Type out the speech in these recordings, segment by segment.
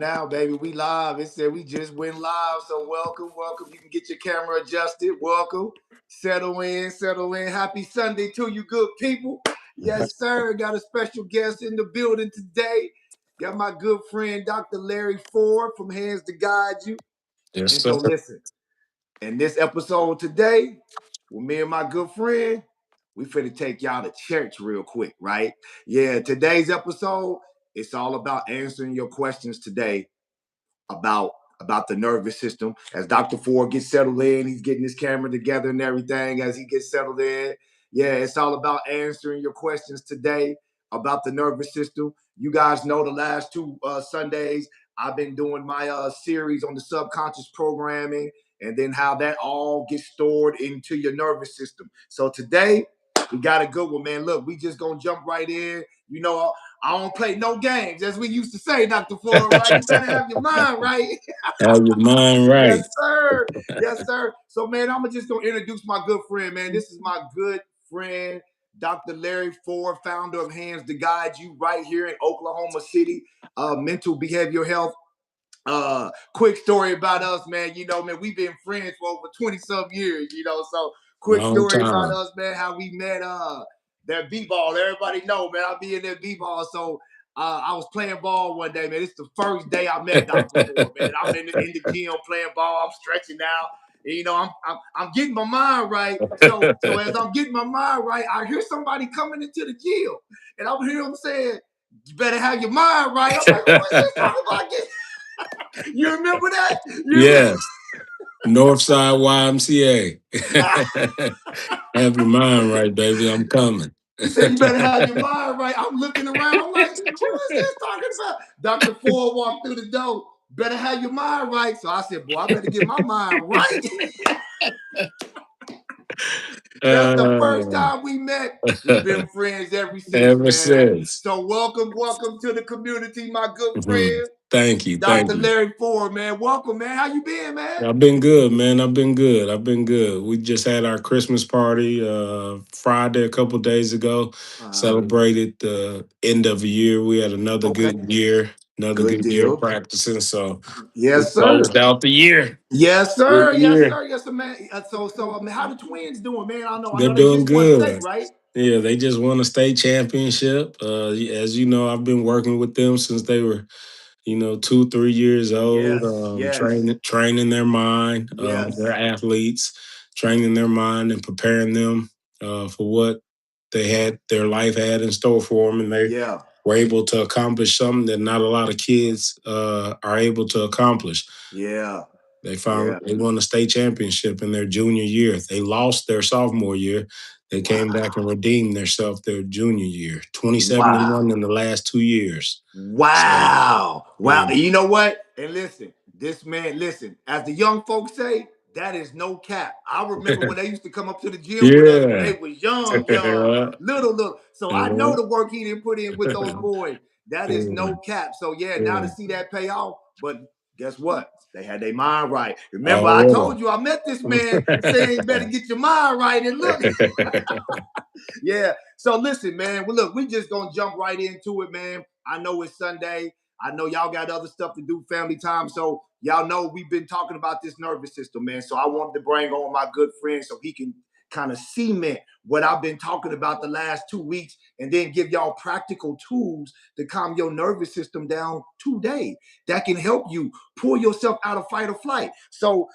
Now, baby, we live. It said we just went live. So welcome. You can get your camera adjusted. Welcome. Settle in, settle in. Happy Sunday to you, good people. Yes, sir. Got a special guest in the building today. Got my good friend, Dr. Larry Ford from Hands to Guide You. Yes, And sir. so listen, in this episode today, with me and my good friend, we finna take y'all to church real quick, right? Yeah, today's episode, it's all about answering your questions today about about the nervous system. As Dr. Ford gets settled in, he's getting his camera together and everything as he gets settled in. Yeah, it's all about answering your questions today about the nervous system. You guys know the last two Sundays, I've been doing my series on the subconscious programming and then how that all gets stored into your nervous system. So today, we got a good one, man. Look, we just gonna jump right in. You know, I don't play no games, as we used to say, Dr. Ford, right? You better have your mind right. Have your mind Yes, right. sir. Yes, sir. So, man, I'm just going to introduce my good friend, man. This is my good friend, Dr. Larry Ford, founder of Hands to Guide You right here in Oklahoma City, mental behavioral health. Quick story about us, man. You know, man, we've been friends for over 20 some years, you know. So quick Long story about time. us, man, how we met that B-ball. Everybody know, man, I'll be in that B-ball. So I was playing ball one day, man. It's the first day I met Dr. Ford, man. I'm in the gym playing ball. I'm stretching out. And, you know, I'm getting my mind right. So as I'm getting my mind right, I hear somebody coming into the gym, and I'm hearing them saying, "You better have your mind right." I'm like, "Who is this talking about?" You remember that? You remember? Yes. Northside YMCA. Have your mind right, baby. I'm coming. He said, "You better have your mind right." I'm looking around. I'm like, "Who is this talking about?" Dr. Ford walked through the door. Better have your mind right. So I said, "Boy, I better get my mind right." That's the first Uh, time we met. We've been friends ever since, ever man. since. So welcome to the community, my good Mhm. friend, Thank you. Dr. Thank you. Larry Ford, man. Welcome, man. How you been, man? I've been good, man. I've been good. We just had our Christmas party Friday a couple days ago. Uh-huh. Celebrated the end of the year. We had Okay. another Good good year deal. practicing. So we Yes, sir. closed out the year. Yes, Good sir. Yes, year. sir. Yes, sir, man. How the twins doing, man? I They're know they doing just won state, good. right? Yeah, they just won a state championship. As you know, I've been working with them since they were, 2, 3 years old. Yes, Training their mind. They're yes. athletes, training their mind and preparing them for what their life had in store for them, and they Yeah, were able to accomplish something that not a lot of kids are able to accomplish. yeah, They yeah. won the state championship in their junior year. They lost their sophomore year. They came back and Wow, redeemed themselves their junior year. 27 and wow, 1 in the last 2 years. So wow. yeah. You know what? And listen, this man, listen, as the young folks say, that is no cap. I remember when they used to come up to the gym with us when they Yeah. was young, Yeah. little. So I know Yeah. the work he didn't put in with those boys. That is Yeah. no cap. So yeah, now to Yeah. see that pay off, but guess what? They had their mind right. Remember, I Already. told you I met this man saying you better get your mind right. And look, yeah. So listen, man. Well, look, we just gonna jump right into it, man. I know it's Sunday. I know y'all got other stuff to do, family time. So y'all know we've been talking about this nervous system, man. So I wanted to bring on my good friend so he can kind of cement what I've been talking about the last 2 weeks, and then give y'all practical tools to calm your nervous system down today that can help you pull yourself out of fight or flight. So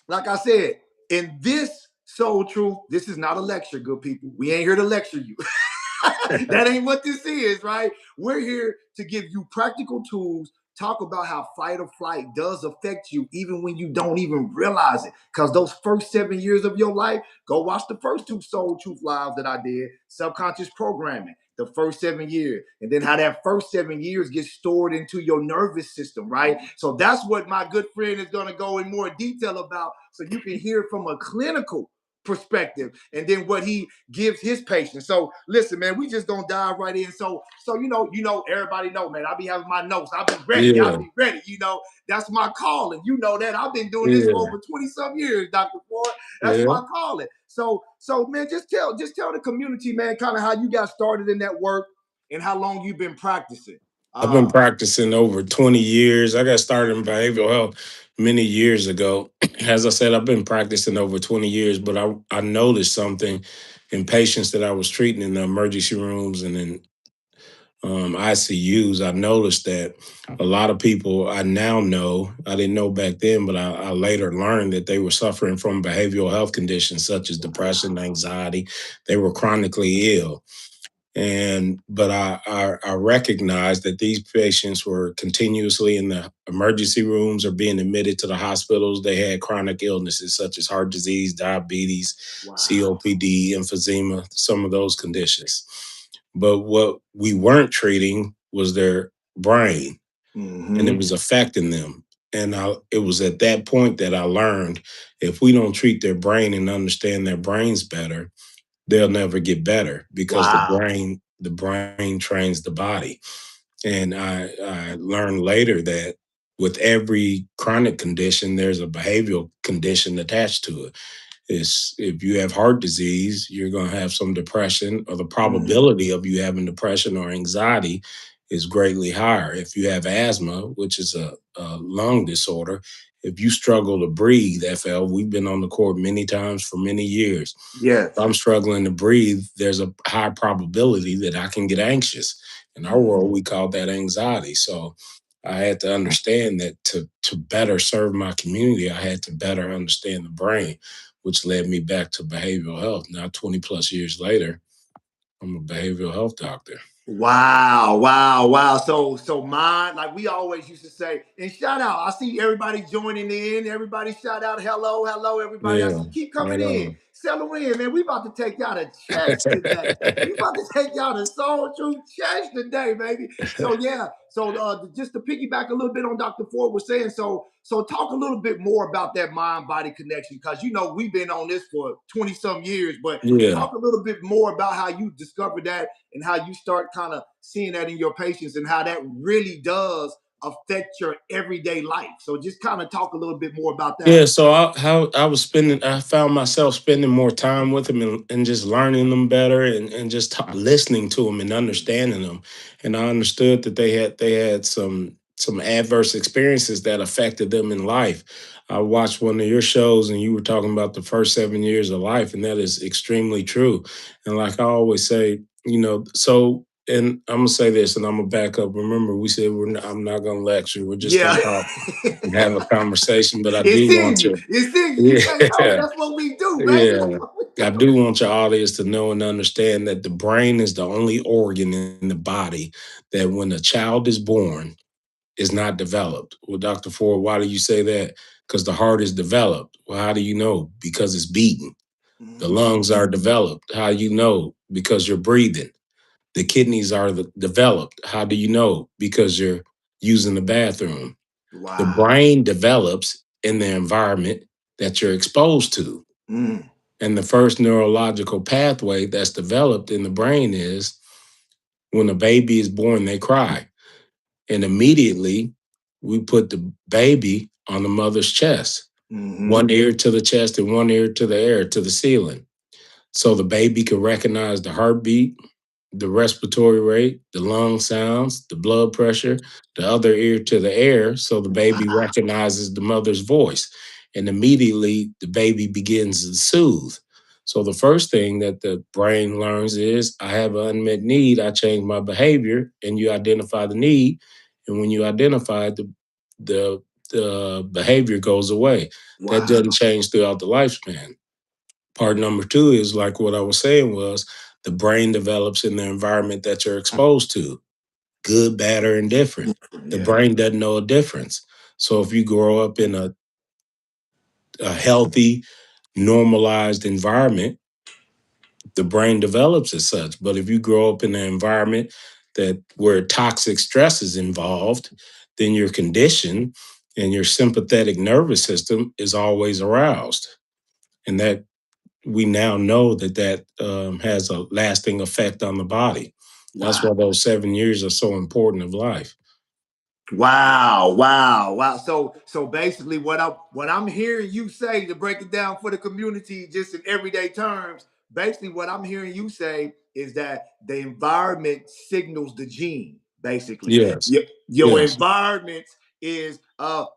like I said, in this soul truth, this is not a lecture, good people. We ain't here to lecture you. That ain't what this is, right? We're here to give you practical tools, talk about how fight or flight does affect you even when you don't even realize it. Because those first 7 years of your life, go watch the first two Soul Truth lives that I did, subconscious programming, the first 7 years, and then how that first 7 years gets stored into your nervous system, right? So that's what my good friend is going to go in more detail about so you can hear from a clinical perspective and then what he gives his patients. So listen, man, we just gonna dive right in. So everybody know, man. I be having my notes. I'll be ready. I'll Yeah. be ready. That's my calling. You know that. I've been doing this for Yeah. over 20 some years, Dr. Ford. That's Yeah. my calling. So man, just tell the community, man, kind of how you got started in that work and how long you've been practicing. I've been Ah, practicing over 20 years. I got started in behavioral health many years ago. As I said, I've been practicing over 20 years, but I noticed something in patients that I was treating in the emergency rooms and in ICUs. I noticed that a lot of people I now know, I didn't know back then, but I later learned that they were suffering from behavioral health conditions such as depression, anxiety. They were chronically ill. And but I recognized that these patients were continuously in the emergency rooms or being admitted to the hospitals. They had chronic illnesses such as heart disease, diabetes, wow. COPD, emphysema, some of those conditions. But what we weren't treating was their brain, and it Mm-hmm. was affecting them. And it was at that point that I learned if we don't treat their brain and understand their brains better, they'll never get better because Wow. the brain trains the body. And I learned later that with every chronic condition, there's a behavioral condition attached to it. Is if you have heart disease, you're going to have some depression, or the Mm, probability of you having depression or anxiety is greatly higher. If you have asthma, which is a lung disorder, if you struggle to breathe, FL, we've been on the court many times for many years. If yes. I'm struggling to breathe, there's a high probability that I can get anxious. In our Mhm. world, we call that anxiety. So I had to understand that to better serve my community, I had to better understand the brain, which led me back to behavioral health. Now, 20 plus years later, I'm a behavioral health doctor. Wow, wow, wow. So mine, like we always used to say, and shout out. I see everybody joining in. Everybody shout out, hello, hello, everybody. I Yeah, see keep coming right in. on. Settle in, man. We about to take y'all to church today. We about to take y'all to Soul Truth Church today, baby. So yeah. So just to piggyback a little bit on Dr. Ford was saying, so talk a little bit more about that mind body connection because you know we've been on this for 20 some years, but Yeah. talk a little bit more about how you discovered that and how you start kind of seeing that in your patients and how that really does affect your everyday life. So just kind of talk a little bit more about that. Yeah, so how I was spending, I found myself spending more time with them and just learning them better and just listening to them and understanding them. And I understood that they had some adverse experiences that affected them in life. I watched one of your shows and you were talking about the first 7 years of life, and that is extremely true. And like I always say, so and I'm gonna say this, and I'm gonna back up. Remember, we said I'm not gonna lecture. We're just Yeah. gonna talk and have a conversation. But I It's do in want you. you, It's in you. You can't help it. yeah, That's what we do, baby. That's yeah. what we I do. do want your audience to know and understand that the brain is the only organ in the body that, when a child is born, is not developed. Well, Dr. Ford, why do you say that? Because the heart is developed. Well, how do you know? Because it's beating. The lungs Mm, are developed. How do you know? Because you're breathing. The kidneys are developed. How do you know? Because you're using the bathroom. The wow. brain develops in the environment that you're exposed to. Mm, And the first neurological pathway that's developed in the brain is when a baby is born, they cry. And immediately we put the baby on the mother's chest, mm-hmm. one ear to the chest and one ear to the air, to the ceiling. So the baby can recognize the heartbeat, the respiratory rate, the lung sounds, the blood pressure, the other ear to the air, so the baby Wow. recognizes the mother's voice. And immediately the baby begins to soothe. So the first thing that the brain learns is I have an unmet need, I change my behavior, and you identify the need. And when you identify the the behavior goes away. That Wow. doesn't change throughout the lifespan. Part number two is like what I was saying was the brain develops in the environment that you're exposed to, good, bad, or indifferent. The Yeah. brain doesn't know a difference. So if you grow up in a healthy, normalized environment, the brain develops as such. But if you grow up in an environment that where toxic stress is involved, then your condition and your sympathetic nervous system is always aroused. And that we now know that has a lasting effect on the body. That's Wow. why those 7 years are so important of life. Wow, wow, wow. So basically what I'm hearing you say to break it down for the community just in everyday terms, basically what I'm hearing you say is that the environment signals the gene. basically. Yes. Your Yes. environment is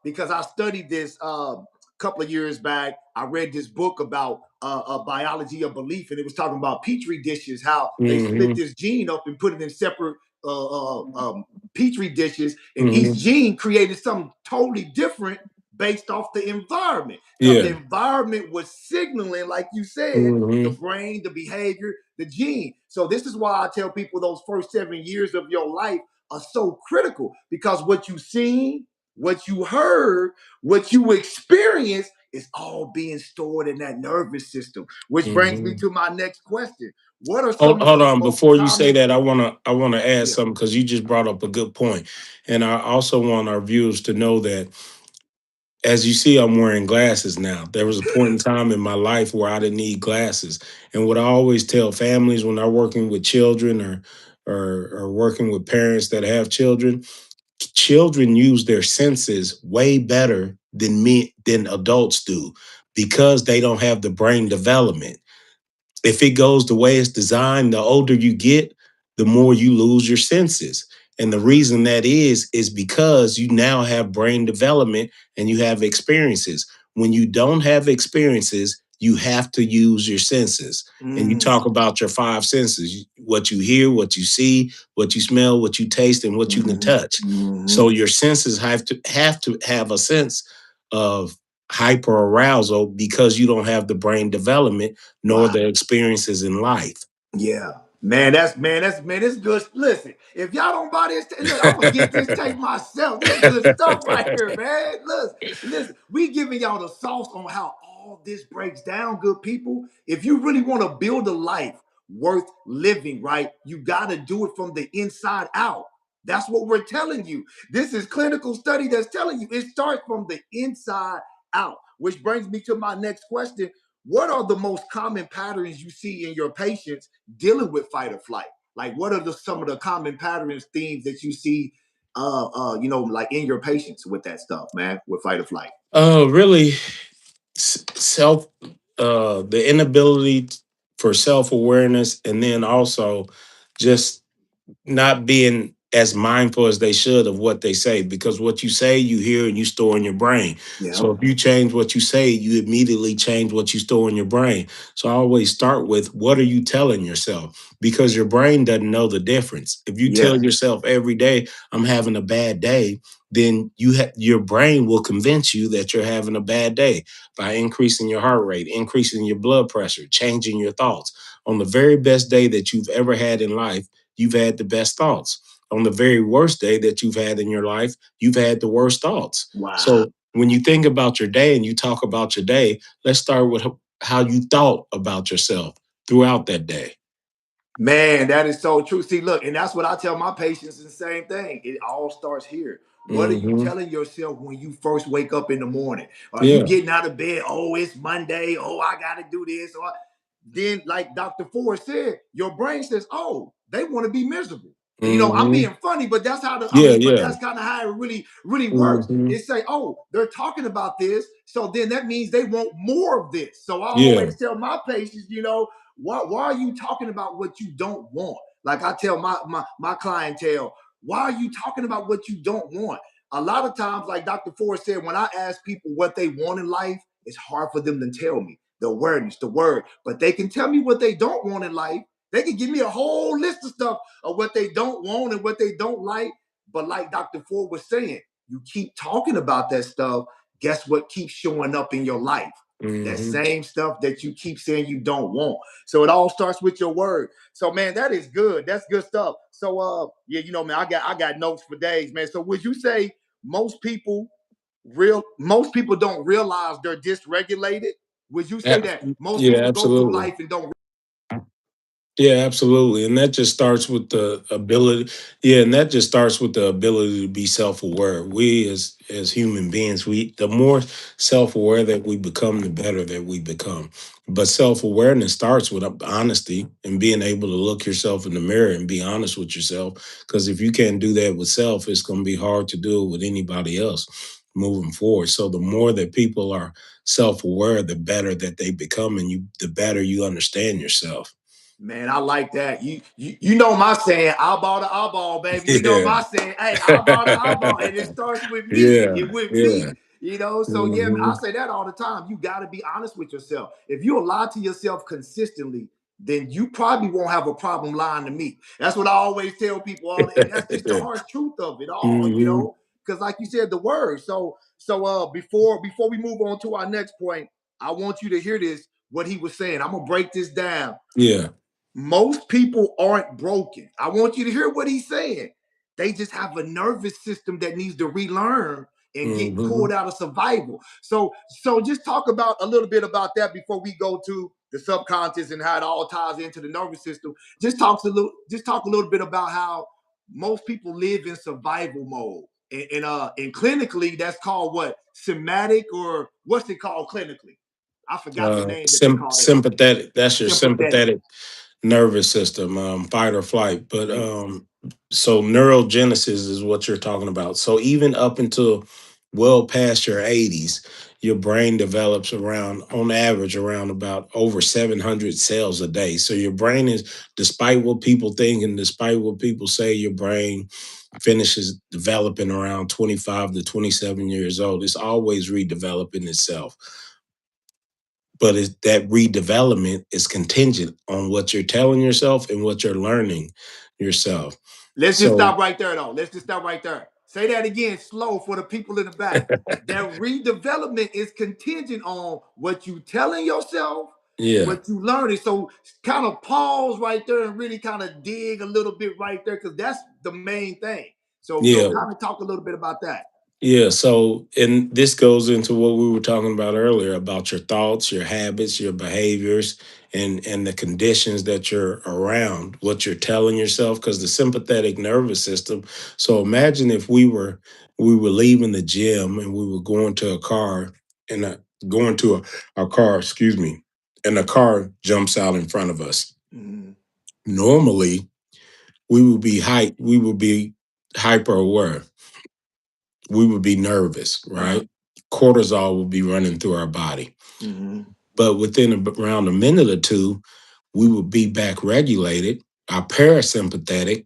because I studied this couple of years back. I read this book about biology of belief, and it was talking about petri dishes, how they split Hmm. this gene up and put it in separate petri dishes, and each Hmm. gene created something totally different based off the environment, because the Yeah. environment was signaling, like you said, the Hmm. brain, the behavior, the gene. So this is why I tell people those first 7 years of your life are so critical, because what you seen, what you heard, what you experienced is all being stored in that nervous system. Which brings me Hmm. to my next question. What are Hold, some of hold the on. most Before you say common? that, I wanna add Yeah, something because you just brought up a good point, and I also want our viewers to know that, as you see, I'm wearing glasses now. There was a point in time in my life where I didn't need glasses, and what I always tell families when I'm working with children or working with parents that have children, children use their senses way better than adults do because they don't have the brain development. If it goes the way it's designed, the older you get, the more you lose your senses. And the reason that is because you now have brain development and you have experiences. When you don't have experiences, you have to use your senses. And you talk mm, about your five senses: what you hear, what you see, what you smell, what you taste, and what you can mm, touch. So mm, your senses have to have a sense of hyper arousal because you don't have the brain development nor wow. the experiences in life. Yeah. Man, that's good. Listen, if y'all don't buy this, look, I'm gonna get this tape myself. This good stuff right here, man. Look, listen, we giving y'all the sauce on how all this breaks down, good people. If you really want to build a life worth living, right, you gotta do it from the inside out. That's what we're telling you. This is clinical study that's telling you it starts from the inside out. Which brings me to my next question. What are the most common patterns you see in your patients dealing with fight or flight? Like, what are some of the common patterns, themes that you see, like in your patients with that stuff, man, with fight or flight? Really, self, the inability for self awareness, and then also just not being as mindful as they should of what they say, because what you say you hear and you store in your brain. Yeah. So if you change what you say, you immediately change what you store in your brain. So I always start with, what are you telling yourself, because your brain doesn't know the difference. If you tell Yes. yourself every day, I'm having a bad day, then your brain will convince you that you're having a bad day by increasing your heart rate, increasing your blood pressure, changing your thoughts. On the very best day that you've ever had in life, you've had the best thoughts. On the very worst day that you've had in your life, you've had the worst thoughts. Wow. So when you think about your day and you talk about your day, let's start with how you thought about yourself throughout that day. Man, that is so true. See, look, and that's what I tell my patients the same thing. It all starts here. What are you Hmm. telling yourself when you first wake up in the morning? Are you Yeah. getting out of bed? Oh, it's Monday. Oh, I got to do this. Then, like Dr. Ford said, your brain says, "Oh, they want to be miserable." I'm Hmm. being funny, but that's how Yeah. but Yeah. that's kind of how it really works. Hmm. It's say, "Oh, they're talking about this, so then that means they want more of this." So I Yeah. always tell my patients, why are you talking about what you don't want? Like I tell my clientele, why are you talking about what you don't want? A lot of times, like Dr. Ford said, when I ask people what they want in life, it's hard for them to tell me the awareness, the word, but they can tell me what they don't want in life. They can give me a whole list of stuff of what they don't want and what they don't like. But like Dr. Ford was saying, you keep talking about that stuff. Guess what keeps showing up in your life? That Hmm. same stuff that you keep saying you don't want. So it all starts with your word. So man, that is good. That's good stuff. So yeah, man, I got notes for days, man. So would you say most people most people don't realize they're dysregulated? Would you say that most Yeah. people go through Absolutely. life and don't? Yeah, absolutely. And that just starts with the ability. Yeah, and that just starts with the ability to be self-aware. We as human beings, the more self-aware that we become, the better that we become. But self-awareness starts with honesty and being able to look yourself in the mirror and be honest with yourself. Because if you can't do that with self, it's going to be hard to do it with anybody else moving forward. So the more that people are self-aware, the better that they become, and the better you understand yourself. Man, I like that. You know my saying, eyeball to eyeball, baby. You know Yeah. my saying, hey, eyeball to eyeball. And it starts with me. Yeah. It with Yeah. me. So yeah, man, I Mhm. say that all the time. You gotta be honest with yourself. If you lie to yourself consistently, then you probably won't have a problem lying to me. That's what I always tell people, and that's just the harsh truth of it all. Mhm. Because like you said, the word. So before we move on to our next point, I want you to hear this, what he was saying. I'm gonna break this down. Yeah. Most people aren't broken. I want you to hear what he's saying. They just have a nervous system that needs to relearn and get pulled Mhm. out of survival. So just talk about a little bit about that before we go to the subconscious and how it all ties into the nervous system. Just talk a little bit about how most people live in survival mode. And clinically, that's called what? Somatic, or what's it called clinically? I forgot the name that they call it. Sympathetic. That's your Sympathetic. sympathetic nervous system, fight or flight. But Mm. so neurogenesis is what you're talking about. So even up until well past your 80s, your brain develops around, on average, around about over 700 cells a day. So your brain is, despite what people think and despite what people say, your brain finishes developing around 25 to 27 years old. It's always redeveloping itself, but that redevelopment is contingent on what you're telling yourself and what you're learning yourself. Let's just So stop right there, though. Let's just stop right there. Say that again, slow, for the people in the back. That redevelopment is contingent on what you telling yourself, yeah, what you learning. So kind of pause right there and really kind of dig a little bit right there, because that's the main thing. So yeah, kind of talk a little bit about that. yeah. So, and this goes into what we were talking about earlier about your thoughts, your habits, your behaviors, and the conditions that you're around, what you're telling yourself, because the sympathetic nervous system. So imagine if we were leaving the gym and we were going to a car and going to a car, excuse me, and a car jumps out in front of us. Mhm. Normally, we would be hyper aware, we would be nervous, Uh-huh. right? Cortisol would be running through our body. Mhm. But within around a minute or two, we would be back regulated. Our parasympathetic,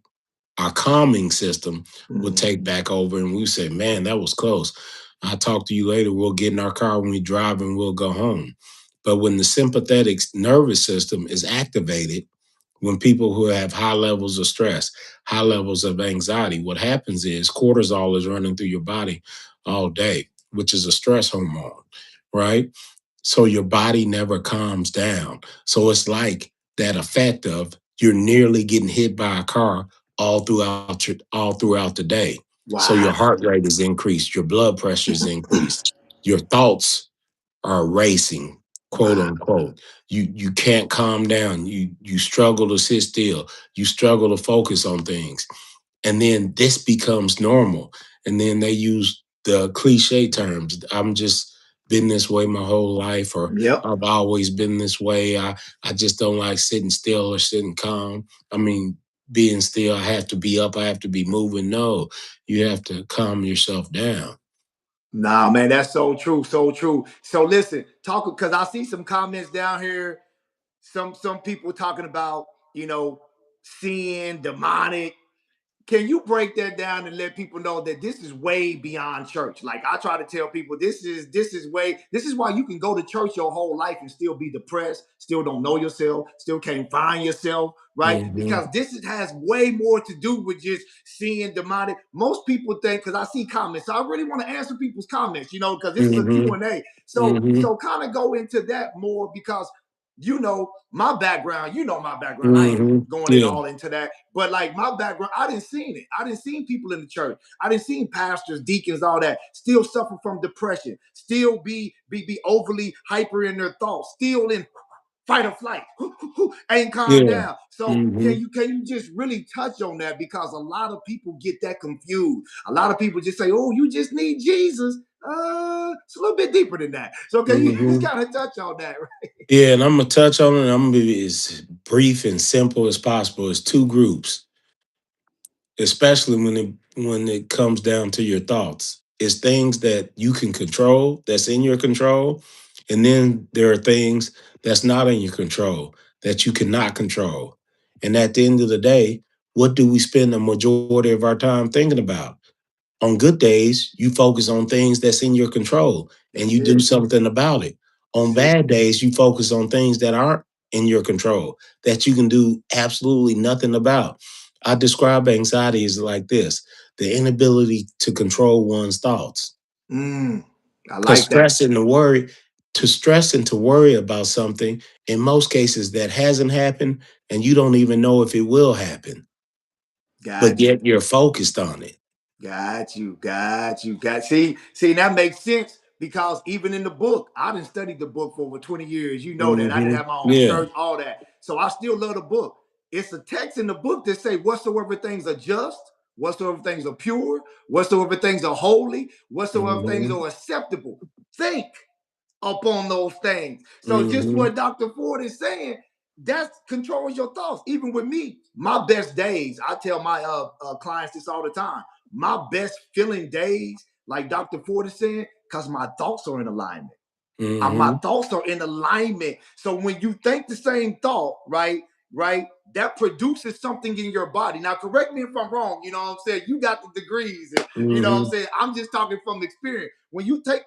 our calming system would Mhm. take back over, and we say, man, that was close. I'll talk to you later. We'll get in our car when we drive and we'll go home. But when the sympathetic nervous system is activated, when people who have high levels of stress, high levels of anxiety, what happens is cortisol is running through your body all day, which is a stress hormone, right? So your body never calms down. So it's like that effect of you're nearly getting hit by a car all throughout the day. So your Wow. heart rate is increased, your blood pressure is increased, your thoughts are racing, quote Wow. unquote. You can't calm down. You struggle to sit still. You struggle to focus on things. And then this becomes normal. And then they use the cliche terms. I'm just been this way my whole life, or Yep. I've always been this way. I just don't like sitting still or sitting calm. I mean, being still, I have to be up, I have to be moving. No, you have to calm yourself down. Nah, man, that's so true, so true. So listen, talk, because I see some comments down here. Some people talking about, seeing demonic. Can you break that down and let people know that this is way beyond church? Like I try to tell people, this is why you can go to church your whole life and still be depressed, still don't know yourself, still can't find yourself, right? Hmm. Because has way more to do with just seeing demonic. Most people think, because I see comments, so I really want to answer people's comments, because this is a Hmm. Q&A. So Hmm. so kind of go into that more, because my background, my background. I ain't Hmm. going in Yeah. all into that, but like my background, I didn't seen it. I didn't seen people in the church. I didn't seen pastors, deacons, all that still suffer from depression, still be overly hyper in their thoughts, still in fight or flight, ain't calm Yeah. down. So Hmm. can you just really touch on that, because a lot of people get that confused. A lot of people just say, "Oh, you just need Jesus." It's a little bit deeper than that. So can you just Hmm. kind of touch on that? Yeah, and I'm gonna touch on it. I'm gonna be as brief and simple as possible. It's two groups, especially when it comes down to your thoughts. It's things that you can control, that's in your control, and then there are things that's not in your control, that you cannot control. And at the end of the day, what do we spend the majority of our time thinking about? On good days, you focus on things that's in your control and That's you do it. something about it. On That's it. bad days, you focus on things that aren't in your control that you can do absolutely nothing about. I describe anxiety as like this: the inability to control one's thoughts. Mm, I Because like that. stress and to worry about something, in most cases, that hasn't happened and you don't even know if it will happen, but Got you. yet you're focused on it. Got you, got you, got see that makes sense because even in the book, I didn't study the book for over 20 years. You know that. I didn't Hmm. have my own Yeah. church, all that. So I still love the book. It's a text in the book that say whatsoever things are just, whatsoever things are pure, whatsoever things are holy, whatsoever things Hmm. are acceptable. Think upon those things. So just Hmm. what Dr. Ford is saying, that controls your thoughts. Even with me, my best days, I tell my clients this all the time. My best feeling days, like Dr. Ford is saying, because my thoughts are in alignment. My Hmm. thoughts are in alignment. So when you think the same thought, right, that produces something in your body. Now, correct me if I'm wrong. You know what I'm saying? You got the degrees, and you know what I'm Hmm. saying. I'm just talking from experience. When you think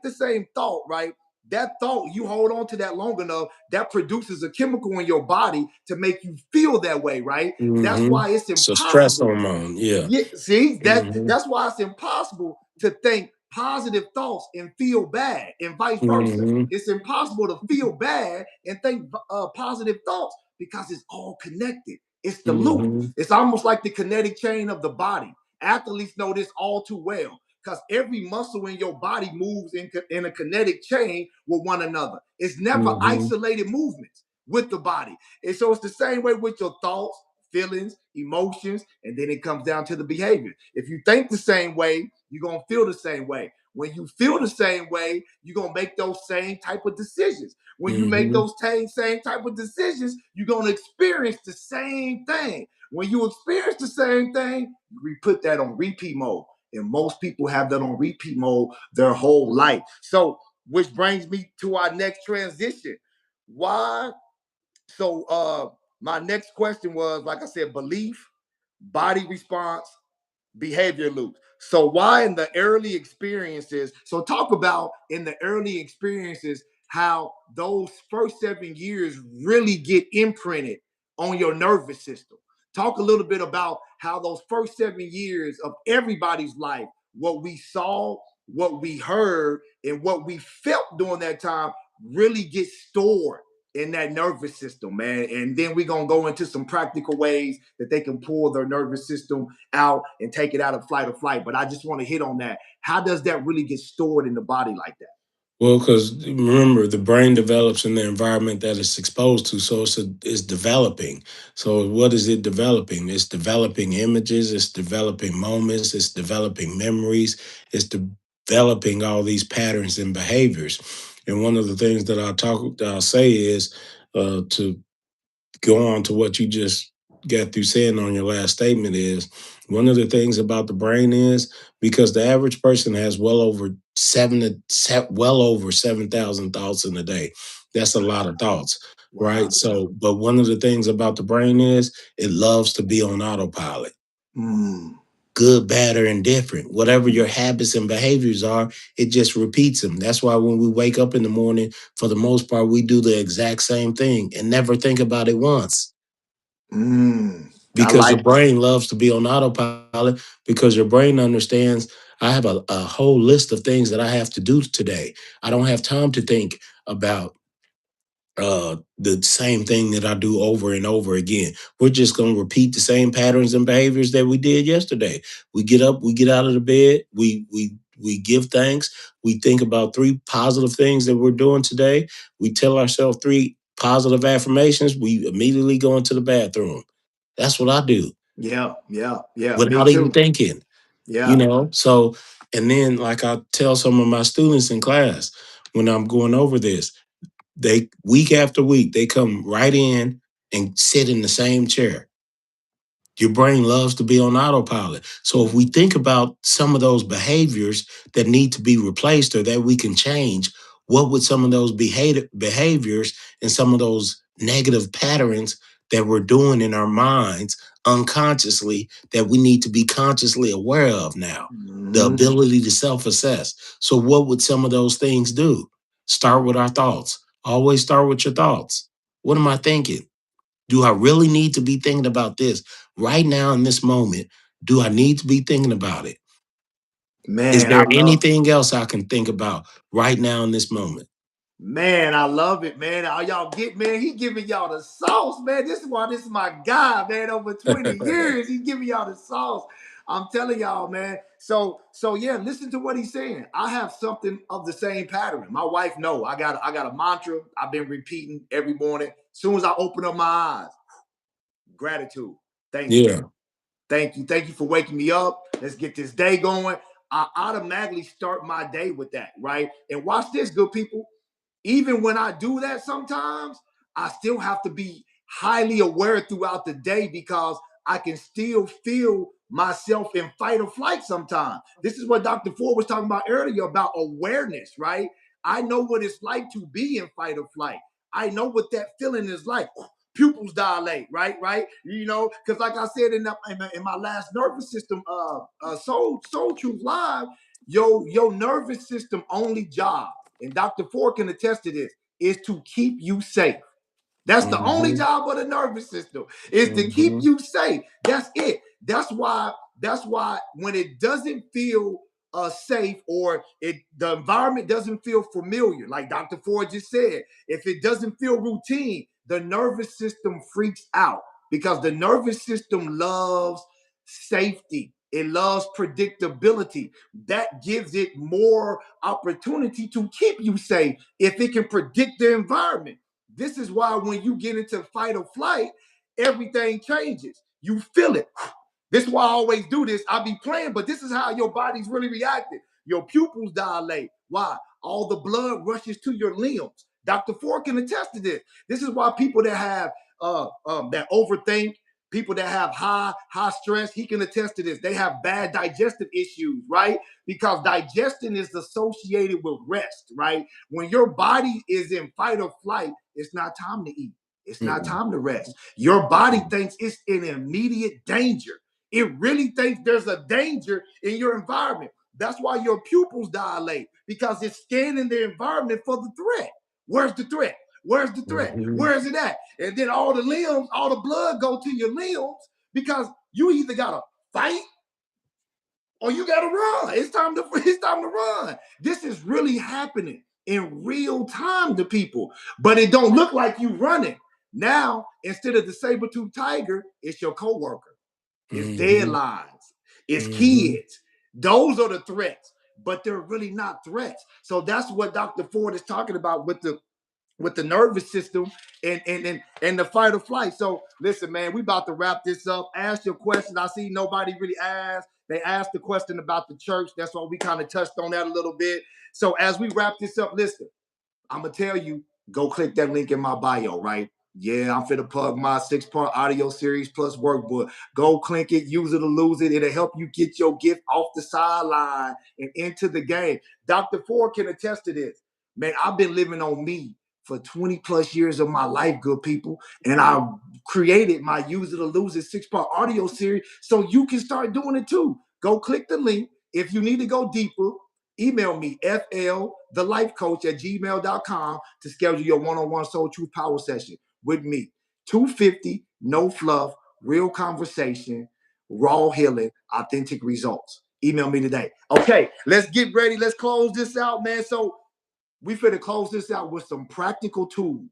the same thought, right? That thought, you hold on to that long enough, that produces a chemical in your body to make you feel that way, right? That's Hmm. why it's So stress impossible. hormone. Yeah. Yeah, see, Hmm. that's why it's impossible to think positive thoughts and feel bad, and vice versa. Hmm. It's impossible to feel bad and think positive thoughts because it's all connected. It's the loop. Hmm. It's almost like the kinetic chain of the body. Athletes know this all too well because every muscle in your body moves in a kinetic chain with one another. It's never Hmm. isolated movements with the body. And so it's the same way with your thoughts, feelings, emotions, and then it comes down to the behavior. If you think the same way, you're going to feel the same way. When you feel the same way, you're going to make those same type of decisions. When you make Hmm. those same type of decisions, you're going to experience the same thing. When you experience the same thing, we put that on repeat mode. And most people have that on repeat mode their whole life. So, which brings me to our next transition. Why? So, my next question was, like I said, belief, body response, behavior loops. So why in the early experiences? So talk about in the early experiences how those first 7 years really get imprinted on your nervous system. Talk a little bit about how those first 7 years of everybody's life, what we saw, what we heard, and what we felt during that time really gets stored in that nervous system, man. And then we're gonna go into some practical ways that they can pull their nervous system out and take it out of flight or flight. But I just want to hit on that. How does that really get stored in the body like that? Well, because remember, the brain develops in the environment that it's exposed to, so it's developing. So what is it developing? It's developing images, it's developing moments, it's developing memories, it's developing all these patterns and behaviors. And one of the things that I'll say is to go on to what you just got through saying on your last statement is one of the things about the brain is because the average person has well over 7,000 thoughts in a day. That's a lot of thoughts, Wow. right? So, but one of the things about the brain is it loves to be on autopilot. Mm. Good, bad, or indifferent. Whatever your habits and behaviors are, it just repeats them. That's why when we wake up in the morning, for the most part, we do the exact same thing and never think about it once Mm. I because your like. brain loves to be on autopilot because your brain understands I have a whole list of things that I have to do today. I don't have time to think about the same thing that I do over and over again. We're just going to repeat the same patterns and behaviors that we did yesterday. We get up, we get out of the bed, we give thanks, we think about three positive things that we're doing today. We tell ourselves three positive affirmations, we immediately go into the bathroom. That's what I do Yeah, yeah, yeah. Me without even too. thinking, you Yeah. know? So, and then like I tell some of my students in class when I'm going over this, they week after week, they come right in and sit in the same chair. Your brain loves to be on autopilot. So if we think about some of those behaviors that need to be replaced or that we can change, what would some of those behaviors and some of those negative patterns that we're doing in our minds unconsciously that we need to be consciously aware of now. The Mhm. ability to self assess. So, what would some of those things do? Start with our thoughts. Always start with your thoughts. What am I thinking? Do I really need to be thinking about this right now in this moment? Do I need to be thinking about it? Is Man, I there love anything else I can think about right now in this moment? Man, I love it, man. All y'all get, man, he giving y'all the sauce, man. This is why this is my guy, man. Over 20 years, he giving y'all the sauce. I'm telling y'all, man. So yeah, listen to what he's saying. I have something of the same pattern. My wife know I got a mantra I've been repeating every morning. As soon as I open up my eyes, gratitude. Thank you. Yeah. Thank you. Thank you for waking me up. Let's get this day going. I automatically start my day with that, right? And watch this, good people. Even when I do that sometimes, I still have to be highly aware throughout the day because I can still feel myself in fight or flight sometimes. This is what Dr. Ford was talking about earlier about awareness, right? I know what it's like to be in fight or flight. I know what that feeling is like. Pupils dilate, right? Right? You know, because like I said in my last nervous system, Soul Truth Live, your nervous system only job, and Dr. Ford can attest to this, is to keep you safe. That's the only Hmm. job of the nervous system is to keep Hmm. you safe. That's it. That's why when it doesn't feel safe or the environment doesn't feel familiar, like Dr. Ford just said, if it doesn't feel routine, the nervous system freaks out because the nervous system loves safety. It loves predictability. That gives it more opportunity to keep you safe if it can predict the environment. This is why when you get into fight or flight, everything changes. You feel it. This is why I always do this. I be playing, but this is how your body's really reacting. Your pupils dilate. Why? All the blood rushes to your limbs. Dr. Ford can attest to this. This is why people that have that overthink, people that have high stress, he can attest to this. They have bad digestive issues, right? Because digestion is associated with rest, right? When your body is in fight or flight, it's not time to eat. It's not Hmm. time to rest. Your body thinks it's in immediate danger. It really thinks there's a danger in your environment. That's why your pupils dilate because it's scanning the environment for the threat. Where's the threat? Where's the threat? Hmm. Where is it at? And then all the limbs, all the blood go to your limbs because you either gotta fight or you gotta run. It's time to run. This is really happening in real time to people, but it don't look like you running. Now, instead of the saber-tooth tiger, it's your coworker. It's Hmm. deadlines. It's Hmm. kids. Those are the threats, but they're really not threats. So that's what Dr. Ford is talking about with the nervous system and the fight or flight. So listen, man, we about to wrap this up. Ask your question. I see nobody really asked. They asked the question about the church. That's why we kind of touched on that a little bit. So as we wrap this up, listen, I'm gonna tell you, go click that link in my bio, right? Yeah, I'm finna plug my 6-part audio series plus workbook. Go click it, use it or lose it. It'll help you get your gift off the sideline and into the game. Dr. Ford can attest to this. Man, I've been living on me for 20 plus years of my life, good people. And I created my use it or lose it 6-part audio series so you can start doing it too. Go click the link. If you need to go deeper, email me, flthelifecoach at gmail.com to schedule your one-on-one Soul Truth Power session with me. 250, no fluff, real conversation, raw healing, authentic results. Email me today. Okay, let's get ready. Let's close this out, man. So we finna close this out with some practical tools.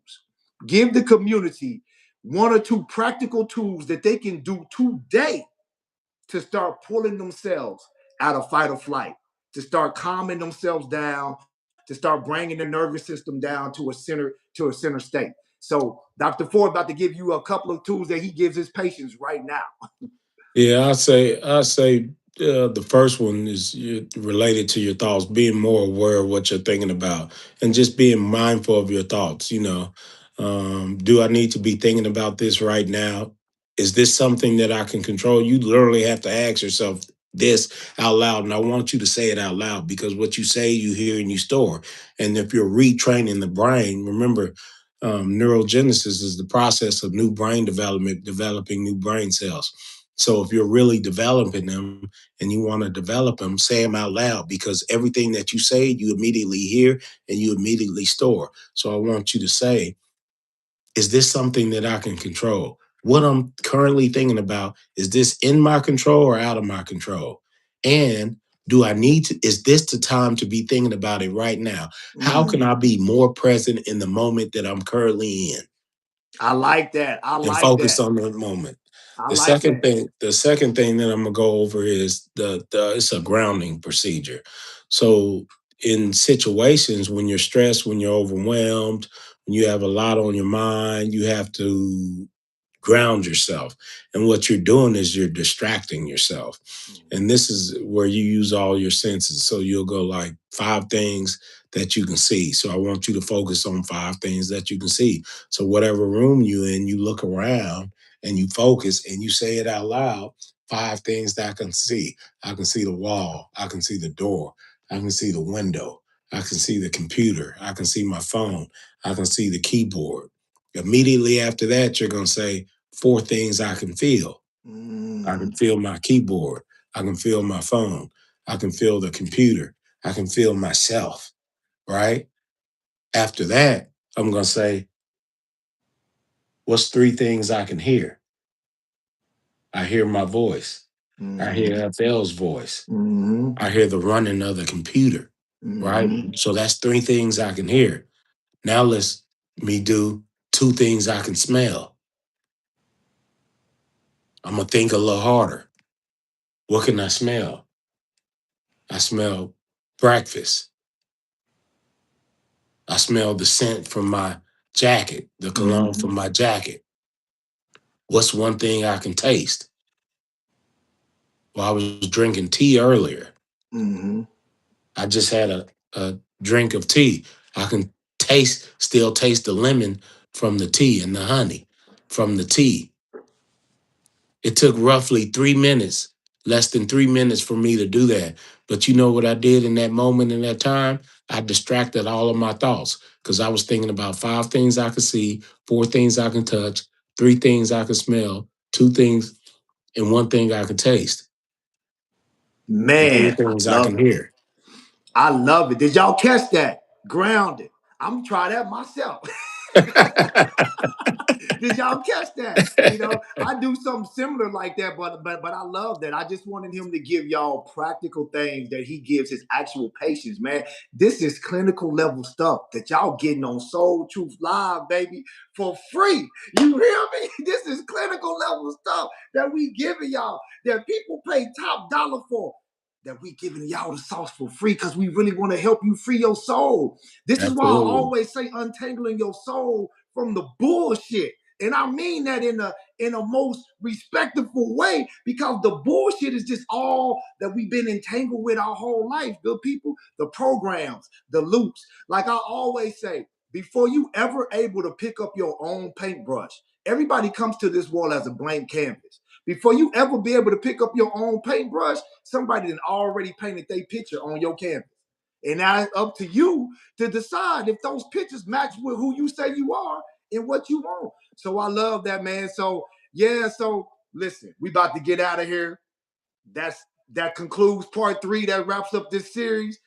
Give the community one or two practical tools that they can do today to start pulling themselves out of fight or flight, to start calming themselves down, to start bringing the nervous system down to a center state. So Dr. Ford about to give you a couple of tools that he gives his patients right now. Yeah, I say the first one is related to your thoughts, being more aware of what you're thinking about, and just being mindful of your thoughts. Do I need to be thinking about this right now? Is this something that I can control? You literally have to ask yourself this out loud, and I want you to say it out loud because what you say, you hear, and you store. And if you're retraining the brain, remember. neurogenesis is the process of new brain development, developing new brain cells. So if you're really developing them and you want to develop them, say them out loud because everything that you say, you immediately hear and you immediately store. So I want you to say, is this something that I can control? What I'm currently thinking about, is this in my control or out of my control? And do I need to, is this the time to be thinking about it right now? How can I be more present in the moment that I'm currently in I like that. I and like focus that. on that moment? I The like second that. thing, the second thing that I'm gonna go over is the it's a grounding procedure. So in situations when you're stressed, when you're overwhelmed, when you have a lot on your mind, you have to ground yourself. And what you're doing is you're distracting yourself. And this is where you use all your senses. So you'll go like five things that you can see. So I want you to focus on five things that you can see. So whatever room you in, you look around and you focus and you say it out loud. Five things that I can see. I can see the wall. I can see the door. I can see the window. I can see the computer. I can see my phone. I can see the keyboard. Immediately after that, you're going to say four things I can feel. I can Mm, feel my keyboard. I can feel my phone. I can feel the computer. I can feel myself, right? After that, I'm going to say, what's three things I can hear? I hear my voice. I mm, hear FL's voice. mm, I hear the running of the computer, right? mm. So that's three things I can hear. Now let's me do two things I can smell. I'm going to think a little harder. What can I smell? I smell breakfast. I smell the scent from my jacket, the cologne Mhm, from my jacket. What's one thing I can taste? Well, I was drinking tea earlier. mhm, I just had a drink of tea. I can still taste the lemon from the tea and the honey from the tea. It took roughly 3 minutes, less than 3 minutes for me to do that. But you know what I did in that moment, in that time? I distracted all of my thoughts because I was thinking about five things I could see, four things I can touch, three things I can smell, two things, and one thing I can taste, and three Man, I things I love can it. hear. I love it. Did y'all catch that? Grounded. I'm gonna try that myself. Did y'all catch that? You know, I do something similar like that, but I love that. I just wanted him to give y'all practical things that he gives his actual patients, man. This is clinical level stuff that y'all getting on Soul Truth Live, baby, for free. You hear me? This is clinical level stuff that we giving y'all that people pay top dollar for. That we giving y'all the sauce for free because we really want to help you free your soul. This is why I Absolutely. always say untangling your soul from the bullshit. And I mean that in a most respectful way because the bullshit is just all that we've been entangled with our whole life. Good people, the programs, the loops. Like I always say, before you ever able to pick up your own paintbrush, everybody comes to this world as a blank canvas. Before you ever be able to pick up your own paintbrush, somebody had already painted their picture on your canvas. And now it's up to you to decide if those pictures match with who you say you are and what you want. So I love that, man. So yeah, so listen, we about to get out of here. That's that concludes part three. That wraps up this series.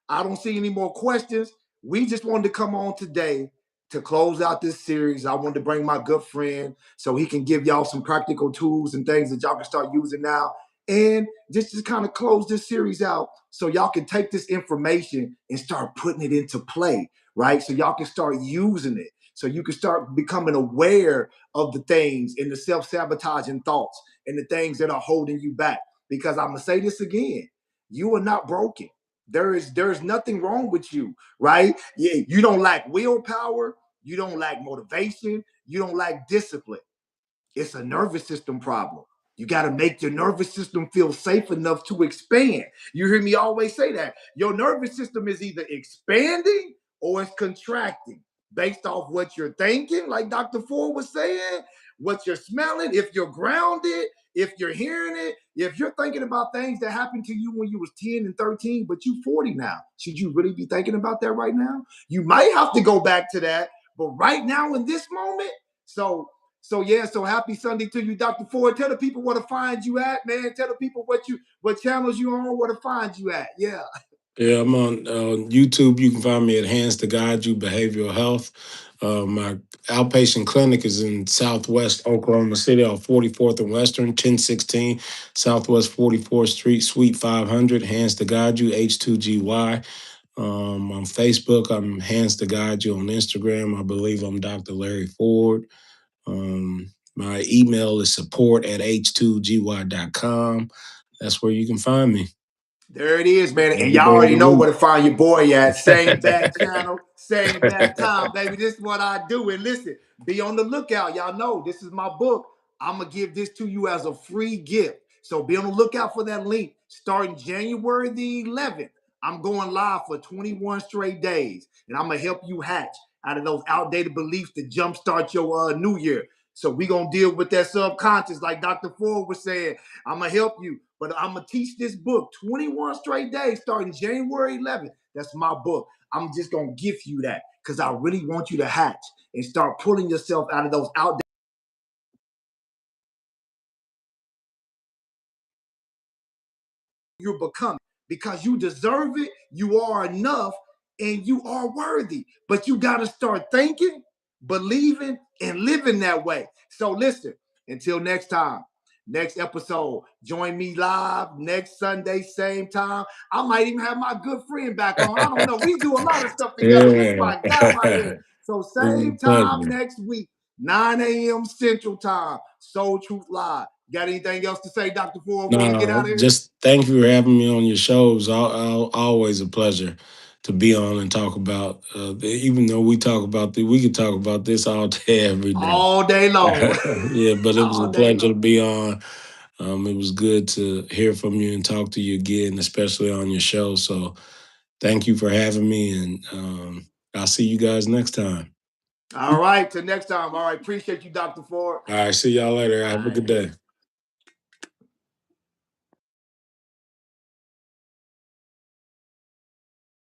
I don't see any more questions. We just wanted to come on today to close out this series. I wanted to bring my good friend so he can give y'all some practical tools and things that y'all can start using now. And just to kind of close this series out so y'all can take this information and start putting it into play, right? So y'all can start using it. So you can start becoming aware of the things and the self-sabotaging thoughts and the things that are holding you back. Because I'm gonna say this again, you are not broken. There is nothing wrong with you, right? Yeah, you don't lack willpower, you don't lack motivation, you don't lack discipline. It's a nervous system problem. You got to make your nervous system feel safe enough to expand. You hear me always say that. Your nervous system is either expanding or it's contracting based off what you're thinking, like Dr. Ford was saying, what you're smelling, if you're grounded, if you're hearing it, if you're thinking about things that happened to you when you was 10 and 13, but you 40 now. Should you really be thinking about that right now? You might have to go back to that, But right now in this moment, so happy Sunday to you, Dr. Ford. Tell the people where to find you at, man. Tell the people what channels you on, where to find you at. Yeah. Yeah, I'm on YouTube. You can find me at Hands to Guide You Behavioral Health. My outpatient clinic is in Southwest Oklahoma City on 44th and Western, 1016 Southwest 44th Street, Suite 500. Hands to Guide You, H2GY. On Facebook, I'm Hands to Guide You. On Instagram, I believe I'm Dr. Larry Ford. My email is support@h2gy.com. That's where you can find me. There it is, man. And y'all Every day of already the know week. where to find your boy at. Same bad channel, same bad time, baby. This is what I do. And listen, be on the lookout. Y'all know this is my book. I'm going to give this to you as a free gift. So be on the lookout for that link. Starting January the 11th, I'm going live for 21 straight days. And I'm going to help you hatch out of those outdated beliefs to jumpstart your new year. So we going to deal with that subconscious, like Dr. Ford was saying. I'm going to help you. But I'm going to teach this book 21 straight days starting January 11th. That's my book. I'm just going to give you that because I really want you to hatch and start pulling yourself out of those outdated. You're becoming because you deserve it. You are enough and you are worthy. But you got to start thinking, believing, and living that way. So listen, until next time. Next episode, join me live next Sunday, same time. I might even have my good friend back on. I don't know. We do a lot of stuff together. This is Yeah. my guy right here. So It's same a time pleasure. next week, 9 a.m. Central Time, Soul Truth Live. Got anything else to say, Dr. Ford, before we get No, out of here? just thank you for having me on your shows. Always a pleasure to be on and talk about. Even though we could talk about this all day, every day. All day long. Yeah, but it was a All day pleasure long. to be on. It was good to hear from you and talk to you again, especially on your show. So thank you for having me, and I'll see you guys next time. All right. Till next time. All right. Appreciate you, Dr. Ford. All right, see y'all later. Have a good day.